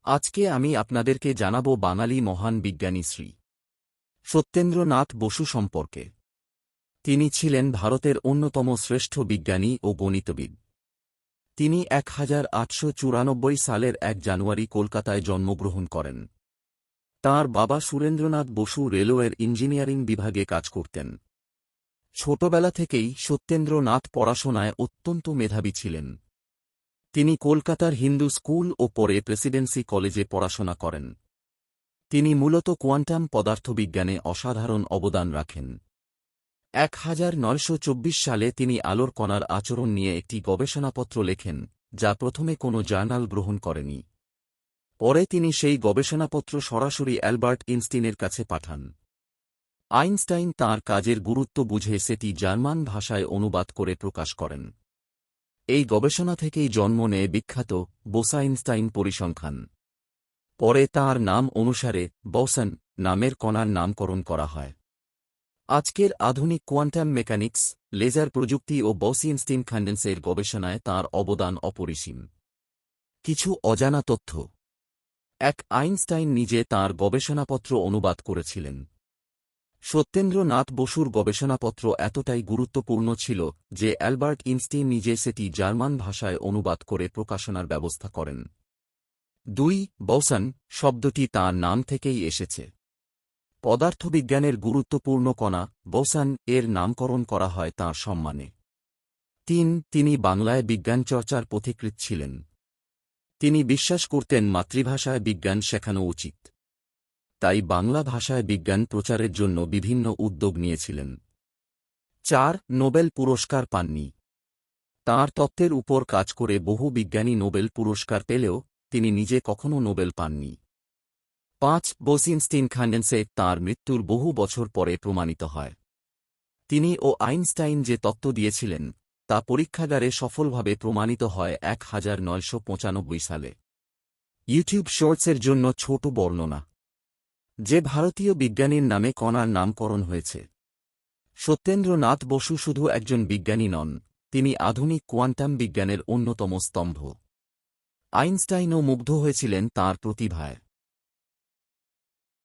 আজকে আমি আপনাদেরকে জানাব বাঙালি মহান বিজ্ঞানী শ্রী সত্যেন্দ্রনাথ বসু সম্পর্কে। তিনি ছিলেন ভারতের অন্যতম শ্রেষ্ঠ বিজ্ঞানী ও গণিতবিদ। তিনি 1894 সালের 1 জানুয়ারি কলকাতায় জন্মগ্রহণ করেন। তাঁর বাবা সুরেন্দ্রনাথ বসু রেলওয়ের ইঞ্জিনিয়ারিং বিভাগে কাজ করতেন। ছোটবেলা থেকেই সত্যেন্দ্রনাথ পড়াশোনায় অত্যন্ত মেধাবী ছিলেন। তিনি কলকাতার হিন্দু স্কুল ও পরে প্রেসিডেন্সি কলেজে পড়াশোনা করেন। তিনি মূলত কোয়ান্টাম পদার্থবিজ্ঞানে অসাধারণ অবদান রাখেন। 1924 সালে তিনি আলোর কণার আচরণ নিয়ে একটি গবেষণাপত্র লেখেন, যা প্রথমে কোনো জার্নাল গ্রহণ করেনি। পরে তিনি সেই গবেষণাপত্র সরাসরি অ্যালবার্ট আইনস্টাইনের কাছে পাঠান। আইনস্টাইন তাঁর কাজের গুরুত্ব বুঝে সেটি জার্মান ভাষায় অনুবাদ করে প্রকাশ করেন। এই গবেষণা থেকেই জন্ম নেয় বিখ্যাত বোস-আইনস্টাইন পরিসংখ্যান। পরে তাঁর নাম অনুসারে বসন নামের কণার নামকরণ করা হয়। আজকের আধুনিক কোয়ান্টাম মেকানিক্স, লেজার প্রযুক্তি ও বস-আইনস্টাইন কনডেন্সের গবেষণায় তাঁর অবদান অপরিসীম। কিছু অজানা তথ্য। আইনস্টাইন নিজে তাঁর গবেষণাপত্র অনুবাদ করেছিলেন। সত্যেন্দ্রনাথ বসুর গবেষণাপত্র এতটাই গুরুত্বপূর্ণ ছিল যে অ্যালবার্ট আইনস্টাইন নিজে সেটি জার্মান ভাষায় অনুবাদ করে প্রকাশনার ব্যবস্থা করেন। 2 বসন শব্দটি তাঁর নাম থেকেই এসেছে। পদার্থবিজ্ঞানের গুরুত্বপূর্ণ কণা বোসন এর নামকরণ করা হয় তাঁর সম্মানে। 3 তিনি বাংলায় বিজ্ঞান চর্চার পথিকৃৎ ছিলেন। তিনি বিশ্বাস করতেন মাতৃভাষায় বিজ্ঞান শেখানো উচিত। তাই বাংলা ভাষায় বিজ্ঞান প্রচারের জন্য বিভিন্ন উদ্যোগ নিয়েছিলেন। 4 নোবেল পুরস্কার পাননি। তাঁর তত্ত্বের উপর কাজ করে বহু বিজ্ঞানী নোবেল পুরস্কার পেলেও তিনি নিজে কখনও নোবেল পাননি। 5 বোস-আইনস্টাইন কনডেন্সে তাঁর মৃত্যুর বহু বছর পরে প্রমাণিত হয়। তিনি ও আইনস্টাইন যে তত্ত্ব দিয়েছিলেন তা পরীক্ষাগারে সফলভাবে প্রমাণিত হয় 1995 সালে। ইউটিউব শর্টসের জন্য ছোট বর্ণনা। যে ভারতীয় বিজ্ঞানীর নামে কণার নামকরণ হয়েছে। সত্যেন্দ্রনাথ বসু শুধু একজন বিজ্ঞানী নন, তিনি আধুনিক কোয়ান্টাম বিজ্ঞানের অন্যতম স্তম্ভ। আইনস্টাইনও মুগ্ধ হয়েছিলেন তাঁর প্রতিভায়।